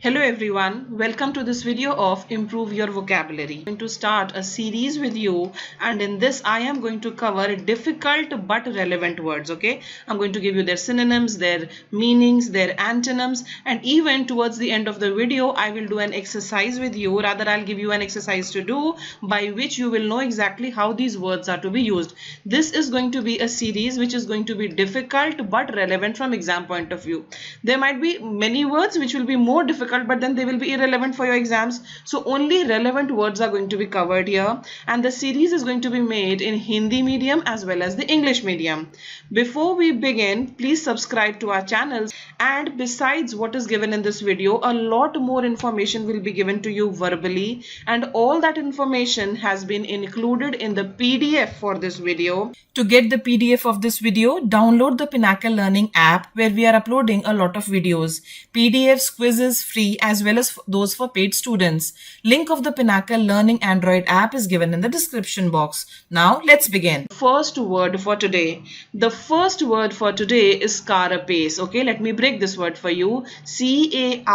Hello everyone, welcome to this video of Improve Your Vocabulary. I'm going to start a series with you, and in this I am going to cover difficult but relevant words, okay? I'm going to give you their synonyms, their meanings, their antonyms, and even towards the end of the video I will do an exercise with you. Rather, I'll give you an exercise to do by which you will know exactly how these words are to be used. This is going to be a series which is going to be difficult but relevant from exam point of view. There might be many words which will be more difficult, but then they will be irrelevant for your exams. So only relevant words are going to be covered here, and the series is going to be made in Hindi medium as well as the English medium. Before we begin, please subscribe to our channels, and besides what is given in this video, a lot more information will be given to you verbally, and all that information has been included in the PDF for this video. To get the PDF of this video, download the Pinnacle Learning app where we are uploading a lot of videos, PDFs, quizzes, free as well as those for paid students. Link of the Pinnacle Learning Android app is given in the description box. Now let's begin. First word for today. The first word for today is carapace. Okay, let me break this word for you. C-A-R-A-P-A-C-E.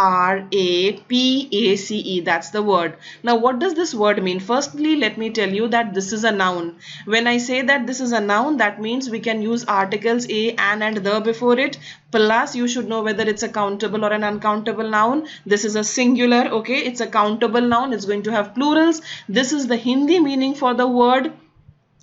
That's the word. Now what does this word mean? Firstly, let me tell you that this is a noun. When I say that this is a noun, that means we can use articles a, an and the before it. Plus you should know whether it's a countable or an uncountable noun. This is a singular, okay? It's a countable noun. It's going to have plurals. This is the Hindi meaning for the word.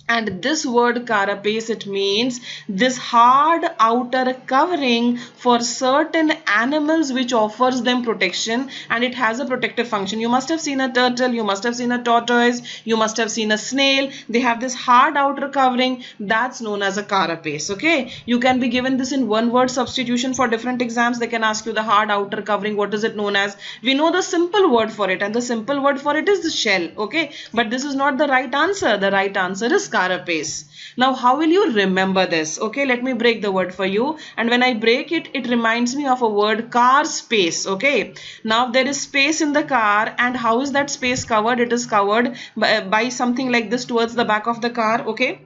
And this word carapace, it means this hard outer covering for certain animals which offers them protection, and it has a protective function. You must have seen a turtle, you must have seen a tortoise, you must have seen a snail. They have this hard outer covering, that's known as a carapace. Okay, you can be given this in one word substitution for different exams. They can ask you the hard outer covering, what is it known as? We know the simple word for it, and the simple word for it is the shell. Okay, but this is not the right answer. The right answer is carapace. Now how will you remember this? Okay, let me break the word for you, and when I break it, it reminds me of a word, car space. Okay, now there is space in the car, and how is that space covered? It is covered by something like this towards the back of the car. Okay,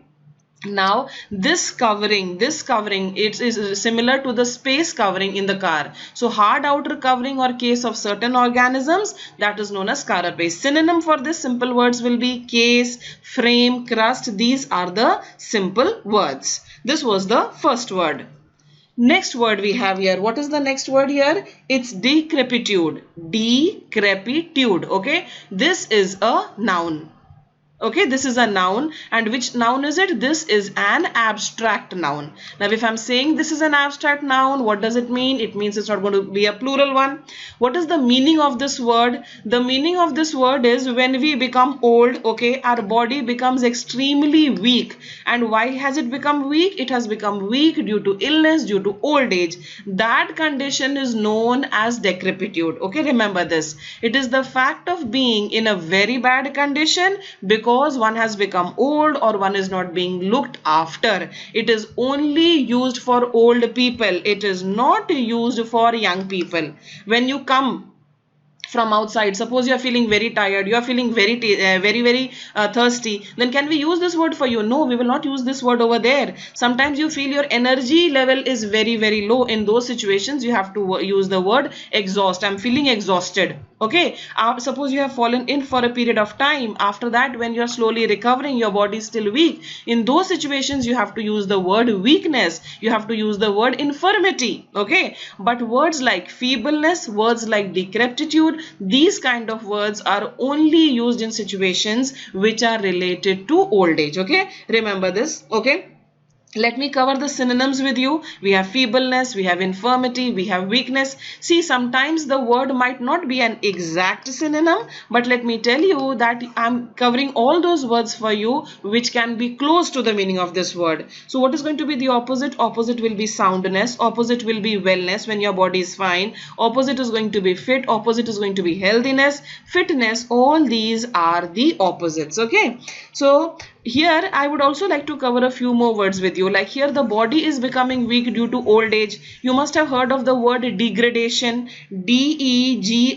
now this covering, it is similar to the space covering in the car. So hard outer covering or case of certain organisms, that is known as carapace. Synonym for this simple words will be case, frame, crust. These are the simple words. This was the first word. Next word we have here. What is the next word here? It's decrepitude. Decrepitude. Okay, this is a noun. Okay, this is a noun, and which noun is it? This is an abstract noun. Now if I'm saying this is an abstract noun, what does it mean? It means it's not going to be a plural one. What is the meaning of this word? The meaning of this word is when we become old, okay, our body becomes extremely weak. And why has it become weak? It has become weak due to illness, due to old age. That condition is known as decrepitude. Okay, remember this. It is the fact of being in a very bad condition because one has become old or one is not being looked after. It is only used for old people. It is not used for young people. When you come from outside, suppose you are feeling very tired, you are feeling very thirsty, then can we use this word for you? No, we will not use this word over there. Sometimes you feel your energy level is very low. In those situations you have to use the word exhaust. I'm feeling exhausted. Okay, suppose you have fallen in for a period of time. After that, when you are slowly recovering, your body is still weak. In those situations you have to use the word weakness. You have to use the word infirmity. Okay, but words like feebleness, words like decrepitude, these kind of words are only used in situations which are related to old age. Okay, remember this. Okay, let me cover the synonyms with you. We have feebleness, we have infirmity, we have weakness. See, sometimes the word might not be an exact synonym, but let me tell you that I'm covering all those words for you which can be close to the meaning of this word. So what is going to be the opposite? Opposite will be soundness, opposite will be wellness, when your body is fine. Opposite is going to be fit, opposite is going to be healthiness, fitness. All these are the opposites. Okay, so Here I would also like to cover a few more words with you. Like here, the body is becoming weak due to old age. You must have heard of the word degradation. Degradation.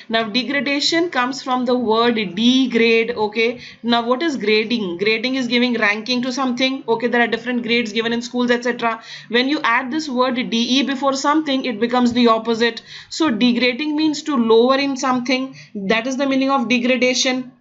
Now degradation comes from the word degrade. Okay, now what is grading? Grading is giving ranking to something. Okay, there are different grades given in schools, etc. When you add this word de before something, it becomes the opposite. So degrading means to lower in something. That is the meaning of degradation.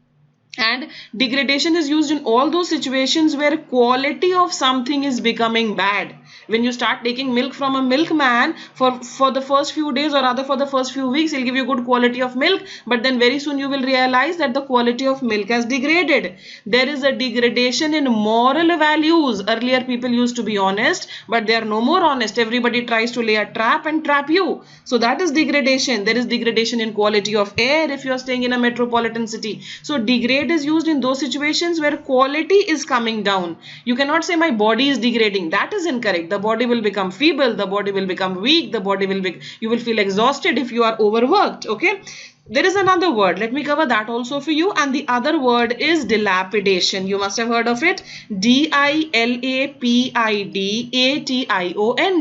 And degradation is used in all those situations where quality of something is becoming bad. When you start taking milk from a milkman, for the first few days, or rather for the first few weeks, he'll give you good quality of milk, but then very soon you will realize that the quality of milk has degraded. There is a degradation in moral values. Earlier people used to be honest, but they are no more honest. Everybody tries to lay a trap and trap you. So that is degradation. There is degradation in quality of air if you are staying in a metropolitan city. So degrade is used in those situations where quality is coming down. You cannot say my body is degrading. That is incorrect. The body will become feeble, the body will become weak, you will feel exhausted if you are overworked. Okay, there is another word, let me cover that also for you, and the other word is dilapidation. You must have heard of it. Dilapidation.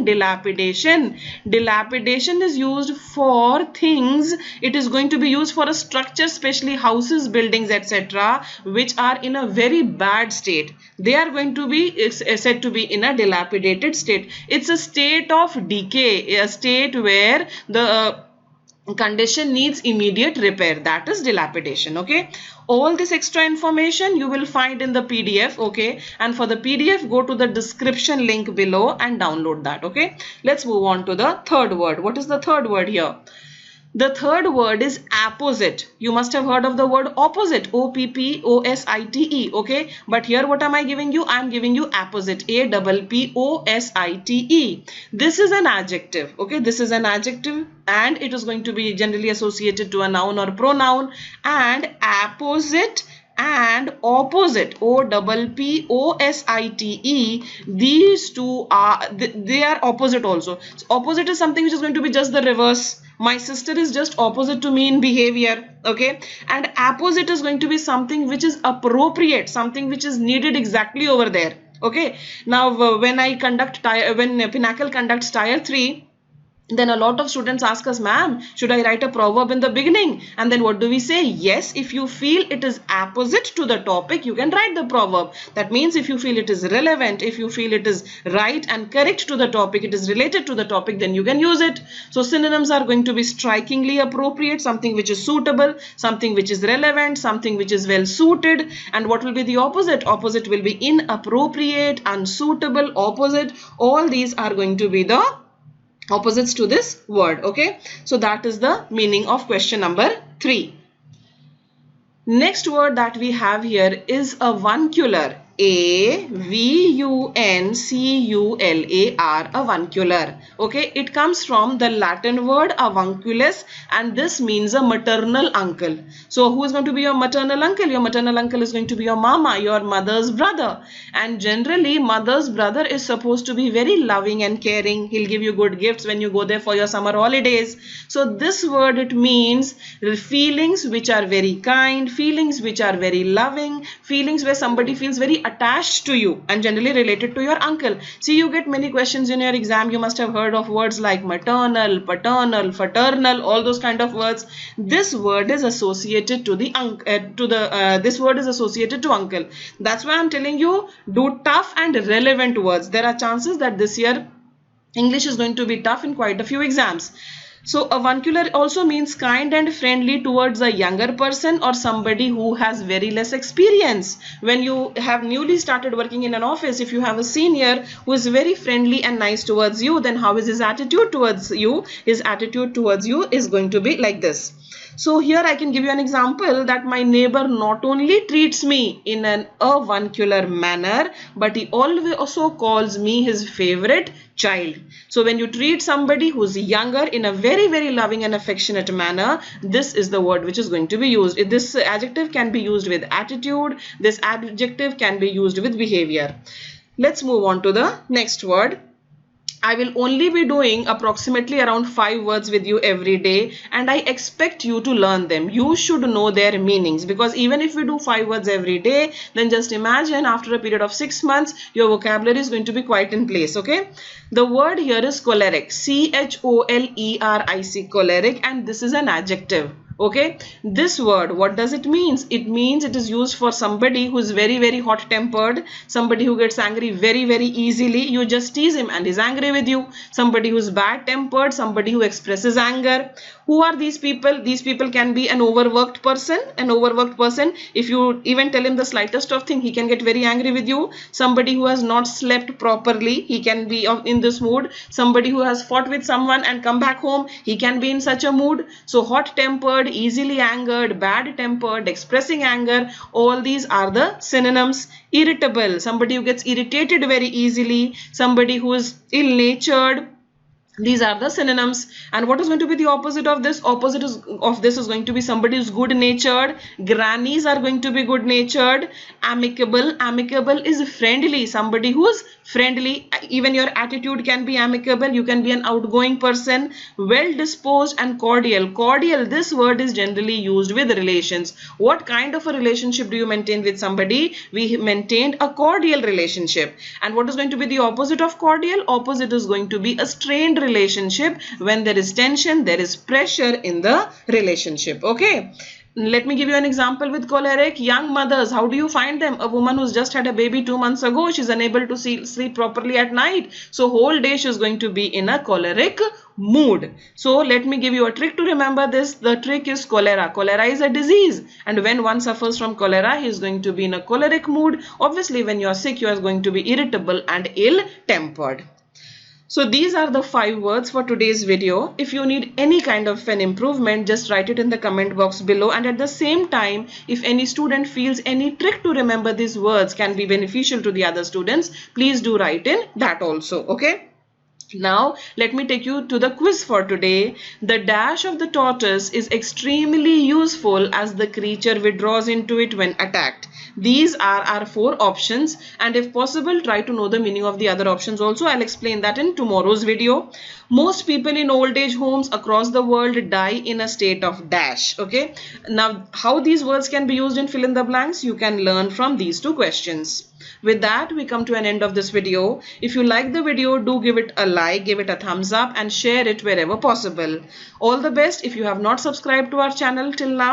Dilapidation. Dilapidation is used for things. It is going to be used for a structure, especially houses, buildings, etc., which are in a very bad state. They are going to be said to be in a dilapidated state. It's a state of decay, a state where the condition needs immediate repair. That is dilapidation. Okay, all this extra information you will find in the PDF. Okay, and for the PDF, go to the description link below and download that. Okay, let's move on to the third word. What is the third word here? The third word is apposite. You must have heard of the word opposite. OPPOSITE. Okay, but here what am I giving you? I am giving you apposite. APPOSITE. This is an adjective. Okay, this is an adjective and it is going to be generally associated to a noun or pronoun. And apposite and opposite, OPPOSITE, these two are, they are opposite also. So opposite is something which is going to be just the reverse. My sister is just opposite to me in behavior. Okay, and apposite is going to be something which is appropriate, something which is needed exactly over there. Okay, now when Pinnacle conducts tier 3, then a lot of students ask us, ma'am, should I write a proverb in the beginning? And then what do we say? Yes, if you feel it is apposite to the topic, you can write the proverb. That means if you feel it is relevant, if you feel it is right and correct to the topic, it is related to the topic, then you can use it. So synonyms are going to be strikingly appropriate, something which is suitable, something which is relevant, something which is well suited. And what will be the opposite? Opposite will be inappropriate, unsuitable, opposite. All these are going to be the opposites to this word. Okay, so that is the meaning of question number 3. Next word that we have here is avuncular. AVUNCULAR, avuncular. Okay, it comes from the Latin word avunculus, and this means a maternal uncle. So who is going to be your maternal uncle? Your maternal uncle is going to be your mama, your mother's brother. And generally mother's brother is supposed to be very loving and caring. He'll give you good gifts when you go there for your summer holidays. So this word, it means feelings which are very kind, feelings which are very loving, feelings where somebody feels very attached to you and generally related to your uncle. See, you get many questions in your exam. You must have heard of words like maternal, paternal, fraternal, all those kind of words. This word is associated to the this word is associated to uncle. That's why I'm telling you, do tough and relevant words. There are chances that this year English is going to be tough in quite a few exams. So avuncular also means kind and friendly towards a younger person or somebody who has very less experience. When you have newly started working in an office, if you have a senior who is very friendly and nice towards you, then how is his attitude towards you? His attitude towards you is going to be like this. So here I can give you an example that my neighbor not only treats me in an avuncular manner, but he also calls me his favorite child. So when you treat somebody who's younger in a very, very loving and affectionate manner, this is the word which is going to be used. This adjective can be used with attitude. This adjective can be used with behavior. Let's move on to the next word. I will only be doing approximately around 5 words with you every day, and I expect you to learn them. You should know their meanings, because even if we do 5 words every day, then just imagine after a period of 6 months, your vocabulary is going to be quite in place, okay? The word here is choleric, C-H-O-L-E-R-I-C, choleric, and this is an adjective. Okay, this word, what does it mean? It means it is used for somebody who is very hot tempered, somebody who gets angry very easily. You just tease him and he's angry with you. Somebody who is bad tempered, somebody who expresses anger. Who are these people? These people can be an overworked person. If you even tell him the slightest of thing, he can get very angry with you. Somebody who has not slept properly, he can be in this mood. Somebody who has fought with someone and come back home, he can be in such a mood. So hot tempered, easily angered, bad tempered, expressing anger, all these are the synonyms. Irritable, somebody who gets irritated very easily, somebody who is ill natured. These are the synonyms. And what is going to be the opposite of this? Opposite of this is going to be somebody who's good natured. Grannies are going to be good natured. Amicable, amicable is friendly, somebody who's friendly. Even your attitude can be amicable. You can be an outgoing person. Well disposed and cordial. Cordial, this word is generally used with relations. What kind of a relationship do you maintain with somebody? We maintained a cordial relationship. And what is going to be the opposite of cordial? Opposite is going to be a strained relationship. When there is tension, there is pressure in the relationship. Okay. Let me give you an example with choleric. Young mothers, how do you find them? A woman who's just had a baby 2 months ago, she's unable to sleep properly at night. So whole day she's going to be in a choleric mood. So let me give you a trick to remember this. The trick is cholera. Cholera is a disease, and when one suffers from cholera, he is going to be in a choleric mood. Obviously, when you are sick, you are going to be irritable and ill-tempered. So these are the 5 words for today's video. If you need any kind of an improvement, just write it in the comment box below. And at the same time, if any student feels any trick to remember these words can be beneficial to the other students, please do write in that also. Okay. Now, let me take you to the quiz for today. The dash of the tortoise is extremely useful as the creature withdraws into it when attacked. These are our 4 options, and if possible, try to know the meaning of the other options also. I'll explain that in tomorrow's video. Most people in old age homes across the world die in a state of dash. Okay. Now, how these words can be used in fill in the blanks, you can learn from these 2 questions. With that, we come to an end of this video. If you like the video, do give it a like, give it a thumbs up and share it wherever possible. All the best. If you have not subscribed to our channel till now,